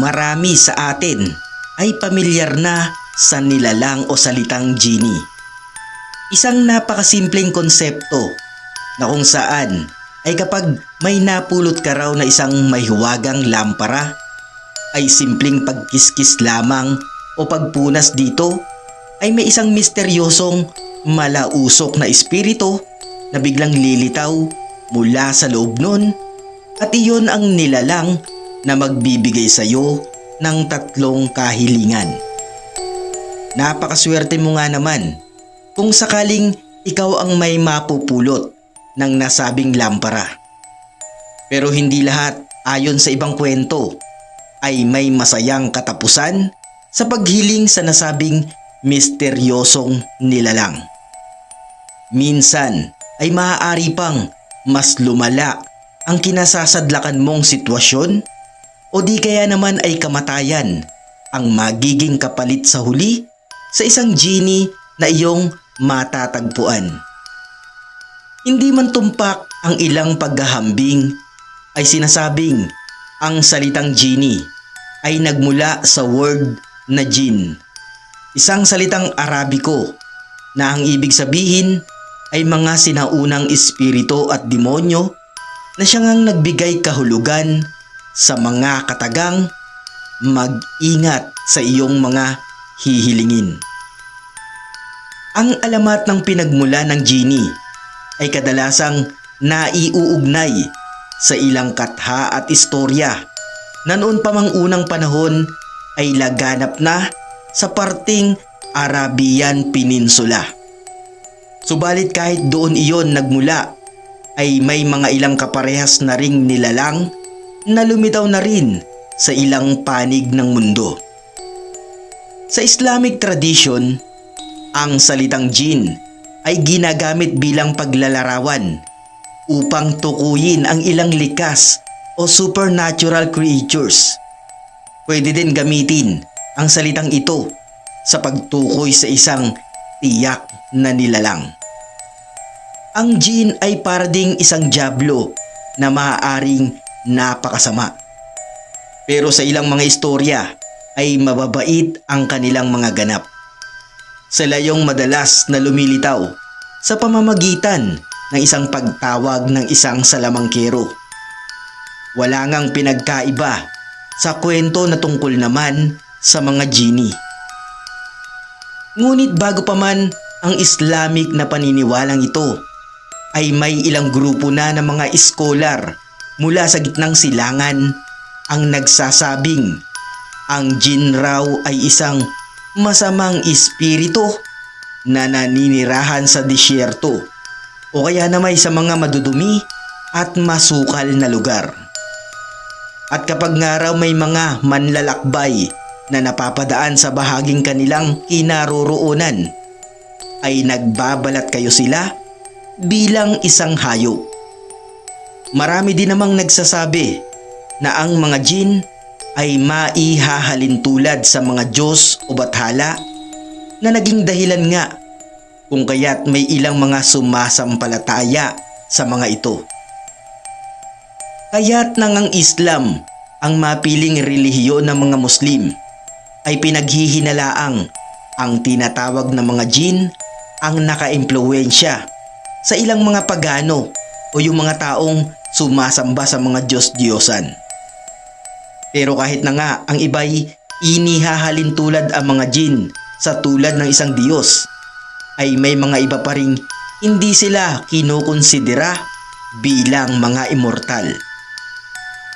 Marami sa atin ay pamilyar na sa nilalang o salitang genie. Isang napakasimpleng konsepto na kung saan ay kapag may napulot ka raw na isang mahiwagang lampara, ay simpleng pagkiskis lamang o pagpunas dito ay may isang misteryosong malausok na espiritu na biglang lilitaw mula sa loob nun, at iyon ang nilalang na magbibigay sa iyo ng 3 kahilingan. Napakaswerte mo nga naman kung sakaling ikaw ang may mapupulot ng nasabing lampara. Pero hindi lahat, ayon sa ibang kwento, ay may masayang katapusan sa paghiling sa nasabing misteryosong nilalang. Minsan ay maaari pang mas lumala ang kinasasadlakan mong sitwasyon, o di kaya naman ay kamatayan ang magiging kapalit sa huli sa isang genie na iyong matatagpuan. Hindi man tumpak ang ilang paghahambing, ay sinasabing ang salitang genie ay nagmula sa word na jinn, isang salitang Arabiko na ang ibig sabihin ay mga sinaunang espiritu at demonyo na siyang nagbigay kahulugan sa mga katagang mag-ingat sa iyong mga hihilingin. Ang alamat ng pinagmula ng genie ay kadalasang naiuugnay sa ilang katha at istorya na noon pa mang unang panahon ay laganap na sa parting Arabian Peninsula. Subalit kahit doon iyon nagmula, ay may mga ilang kaparehas na ring nilalang na lumitaw na rin sa ilang panig ng mundo. Sa Islamic tradition, ang salitang jinn ay ginagamit bilang paglalarawan upang tukuyin ang ilang likas o supernatural creatures. Pwede din gamitin ang salitang ito sa pagtukoy sa isang tiyak na nilalang. Ang jinn ay para ding isang dyablo na maaaring napakasama. Pero sa ilang mga istorya ay mababait ang kanilang mga ganap. Sila yung madalas na lumilitaw sa pamamagitan ng isang pagtawag ng isang salamangkero. Wala ngang pinagkaiba sa kwento na tungkol naman sa mga genie. Ngunit bago pa man ang Islamic na paniniwalang ito, ay may ilang grupo na ng mga iskolar mula sa gitnang silangan ang nagsasabing ang jinn raw ay isang masamang espiritu na naninirahan sa disyerto o kaya naman sa mga madudumi at masukal na lugar. At kapag nga raw may mga manlalakbay na napapadaan sa bahaging kanilang kinaroroonan, ay nagbabalat kayo sila bilang isang hayop. Marami din namang nagsasabi na ang mga jinn ay maihahalin tulad sa mga Diyos o bathala na naging dahilan nga kung kaya't may ilang mga sumasampalataya sa mga ito. Kaya't nang ang Islam ang mapiling relihiyon ng mga Muslim, ay pinaghihinalaang ang tinatawag na mga jinn ang naka-impluwensya sa ilang mga pagano o yung mga taong sumasamba sa mga Diyos-Diyosan. Pero kahit na nga ang iba'y inihahalin tulad ang mga jinn sa tulad ng isang Diyos, ay may mga iba pa ring hindi sila kinukonsidera bilang mga immortal.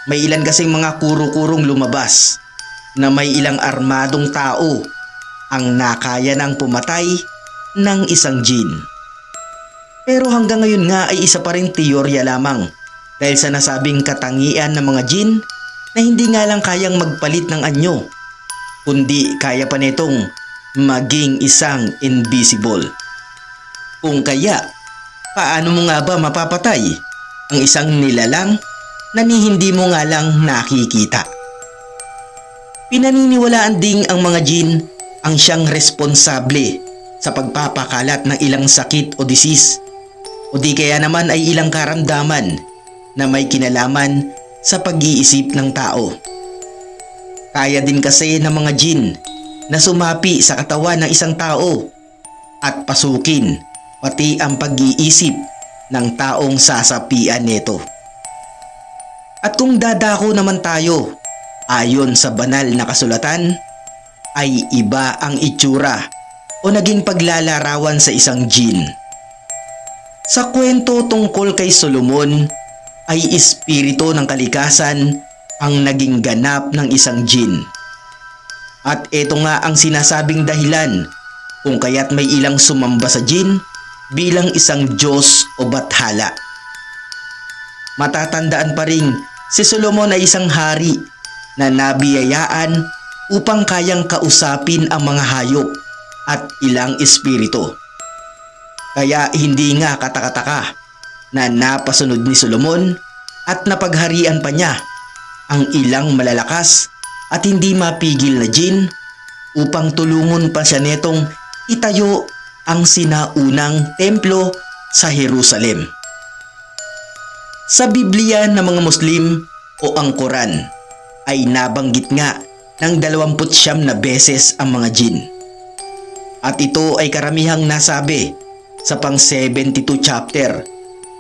May ilan kasing mga kuro-kurong lumabas na may ilang armadong tao ang nakaya ng pumatay ng isang jinn. Pero hanggang ngayon nga ay isa pa ring teorya lamang dahil sa nasabing katangian ng mga jinn na hindi nga lang kayang magpalit ng anyo, kundi kaya pa nitong maging isang invisible. Kung kaya, paano mo nga ba mapapatay ang isang nilalang na hindi mo nga lang nakikita? Pinaniniwalaan ding ang mga jinn ang siyang responsable sa pagpapakalat ng ilang sakit o disease, o di kaya naman ay ilang karamdaman na may kinalaman sa pag-iisip ng tao. Kaya din kasi ng mga jin na sumapi sa katawan ng isang tao at pasukin pati ang pag-iisip ng taong sasapian nito. At kung dadako naman tayo, ayon sa banal na kasulatan, ay iba ang itsura o naging paglalarawan sa isang jin. Sa kwento tungkol kay Solomon, ay espiritu ng kalikasan ang naging ganap ng isang jin. At ito nga ang sinasabing dahilan kung kaya't may ilang sumamba sa jin bilang isang Diyos o bathala. Matatandaan pa rin, si Solomon ay isang hari na nabiyayaan upang kayang kausapin ang mga hayop at ilang espiritu. Kaya hindi nga katakataka na napasunod ni Solomon at napagharian pa niya ang ilang malalakas at hindi mapigil na jin upang tulungon pa siya netong itayo ang sinaunang templo sa Jerusalem. Sa Biblia ng mga Muslim o ang Quran ay nabanggit nga ng 29 na beses ang mga jin. At ito ay karamihang nasabi sa pang 72 chapter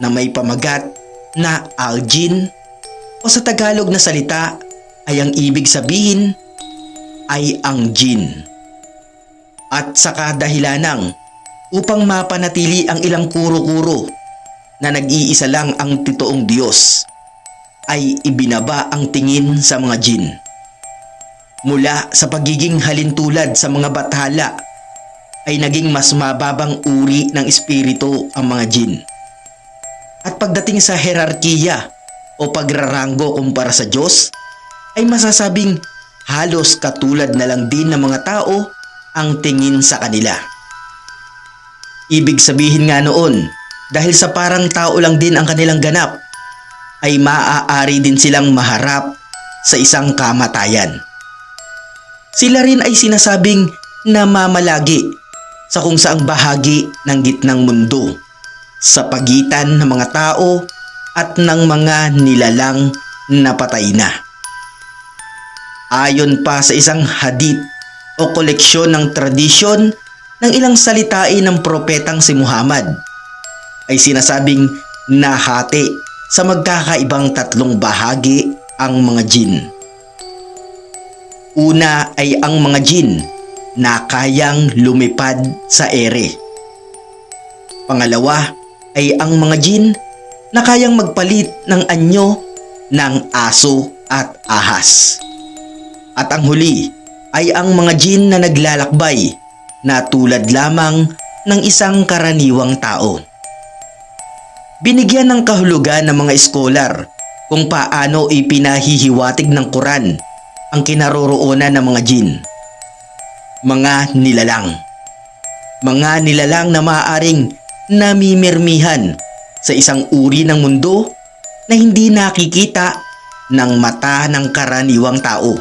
na may pamagat na al-jin o sa Tagalog na salita ay ang ibig sabihin ay ang jin. At sa kadahilanang upang mapanatili ang ilang kuro-kuro na nag-iisa lang ang titoong Diyos ay ibinaba ang tingin sa mga jin. Mula sa pagiging halintulad sa mga bathala ay naging mas mababang uri ng espiritu ang mga jin. At pagdating sa herarkiya o pagraranggo kumpara sa Diyos ay masasabing halos katulad na lang din ng mga tao ang tingin sa kanila. Ibig sabihin nga noon, dahil sa parang tao lang din ang kanilang ganap, ay maaari din silang maharap sa isang kamatayan. Sila rin ay sinasabing namamalagi sa kung saang bahagi ng gitnang mundo sa pagitan ng mga tao at ng mga nilalang na patay na. Ayon pa sa isang hadith o koleksyon ng tradisyon ng ilang salitain ng propetang si Muhammad, ay sinasabing nahati sa magkakaibang 3 bahagi ang mga jin. Una ay ang mga jin na kayang lumipad sa ere. Pangalawa ay ang mga jin na kayang magpalit ng anyo ng aso at ahas. At ang huli ay ang mga jin na naglalakbay na tulad lamang ng isang karaniwang tao. Binigyan ng kahulugan ng mga eskolar kung paano ipinahihiwatig ng Quran ang kinaroroonan ng mga jin. Mga nilalang. Mga nilalang na maaaring namimirmihan sa isang uri ng mundo na hindi nakikita ng mata ng karaniwang tao.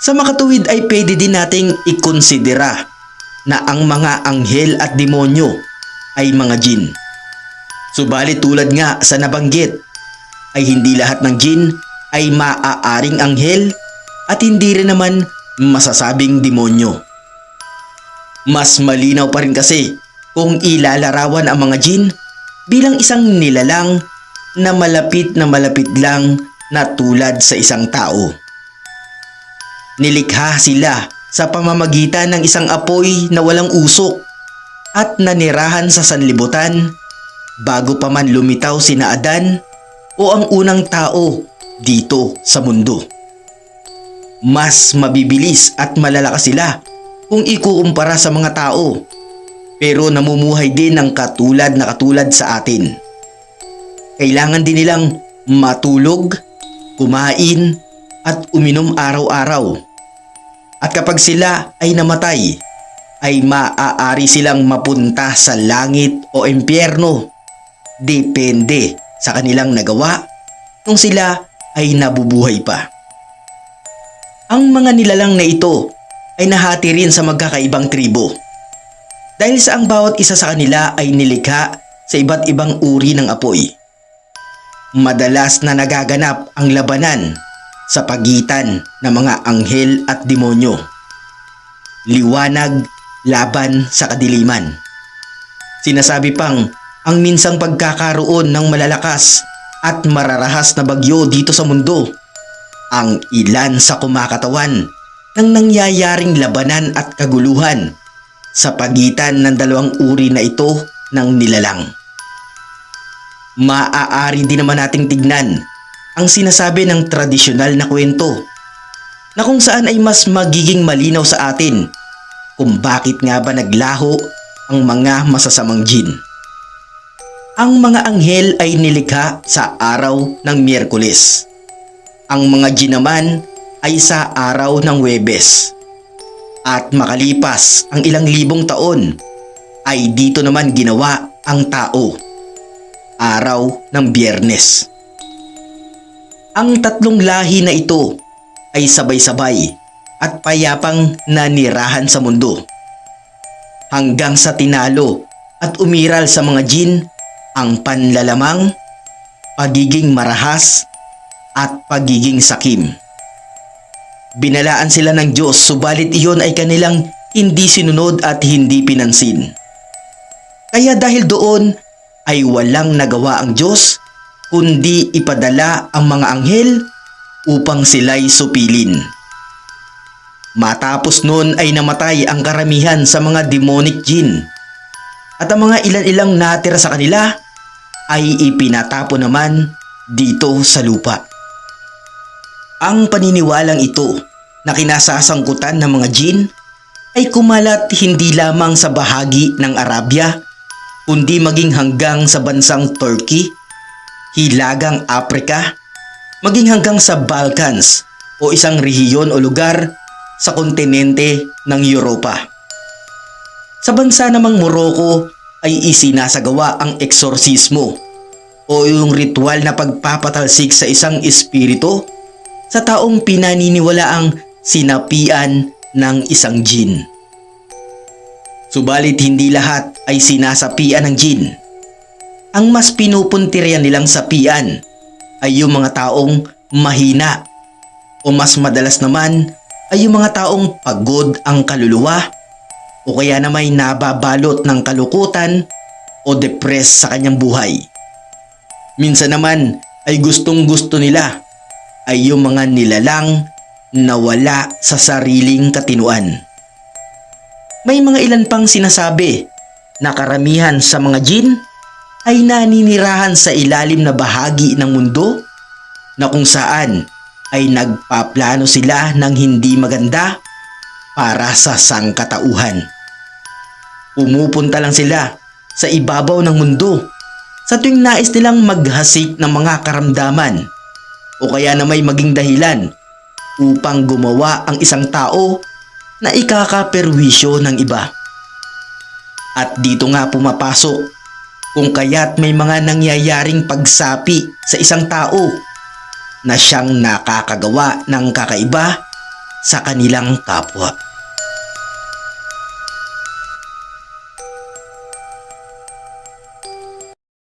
Sa makatuwid ay pwede din nating ikonsidera na ang mga anghel at demonyo ay mga jin. Subalit tulad nga sa nabanggit ay hindi lahat ng jin ay maaaring anghel at hindi rin naman masasabing demonyo. Mas malinaw pa rin kasi kung ilalarawan ang mga jin bilang isang nilalang na malapit lang na tulad sa isang tao. Nilikha sila sa pamamagitan ng isang apoy na walang usok at nanirahan sa sanlibutan bago pa man lumitaw sina Adan o ang unang tao dito sa mundo. Mas mabibilis at malalakas sila kung ikukumpara sa mga tao, pero namumuhay din ng katulad sa atin. Kailangan din nilang matulog, kumain at uminom araw-araw. At kapag sila ay namatay, ay maaari silang mapunta sa langit o impyerno. Depende sa kanilang nagawa nung sila ay nabubuhay pa. Ang mga nilalang na ito ay nahati rin sa magkakaibang tribo. Dahil sa ang bawat isa sa kanila ay nilikha sa iba't ibang uri ng apoy. Madalas na nagaganap ang labanan sa pagitan ng mga anghel at demonyo. Liwanag laban sa kadiliman. Sinasabi pang ang minsang pagkakaroon ng malalakas at mararahas na bagyo dito sa mundo ang ilan sa kumakatawan ng nangyayaring labanan at kaguluhan sa pagitan ng dalawang uri na ito ng nilalang. Maaari din naman nating tignan ang sinasabi ng tradisyonal na kwento na kung saan ay mas magiging malinaw sa atin kung bakit nga ba naglaho ang mga masasamang jin. Ang mga anghel ay nilikha sa araw ng Miyerkules. Ang mga jin naman ay sa araw ng Huwebes. At makalipas ang ilang libong taon ay dito naman ginawa ang tao, araw ng Biyernes. Ang tatlong lahi na ito ay sabay-sabay at payapang nanirahan sa mundo hanggang sa tinalo at umiral sa mga jin ang panlalamang, pagiging marahas at pagiging sakim. Binalaan sila ng Diyos subalit iyon ay kanilang hindi sinunod at hindi pinansin. Kaya dahil doon ay walang nagawa ang Diyos kundi ipadala ang mga anghel upang sila'y supilin. Matapos noon ay namatay ang karamihan sa mga demonic jin at ang mga ilan-ilang natira sa kanila ay ipinatapo naman dito sa lupa. Ang paniniwalang ito na kinasasangkutan ng mga jin ay kumalat hindi lamang sa bahagi ng Arabia kundi maging hanggang sa bansang Turkey, Hilagang Aprika, maging hanggang sa Balkans o isang rehiyon o lugar sa kontinente ng Europa. Sa bansa namang Morocco ay isinasagawa ang eksorsismo o yung ritual na pagpapatalsik sa isang espiritu sa taong pinaniniwalaang sinapian ng isang jin. Subalit hindi lahat ay sinasapian ng jin. Ang mas pinupuntiryan nilang sapian ay yung mga taong mahina o mas madalas naman ay yung mga taong pagod ang kaluluwa o kaya na may nababalot ng kalukutan o depressed sa kanyang buhay. Minsan naman ay gustong-gusto nila ay yung mga nilalang na wala sa sariling katinuan. May mga ilan pang sinasabi na karamihan sa mga jin ay naninirahan sa ilalim na bahagi ng mundo na kung saan ay nagpaplano sila ng hindi maganda para sa sangkatauhan. Pumupunta lang sila sa ibabaw ng mundo sa tuwing nais nilang maghasik ng mga karamdaman o kaya na may maging dahilan upang gumawa ang isang tao na ikakaperwisyo ng iba. At dito nga pumapasok kung kaya't may mga nangyayaring pagsapi sa isang tao na siyang nakakagawa ng kakaiba sa kanilang kapwa.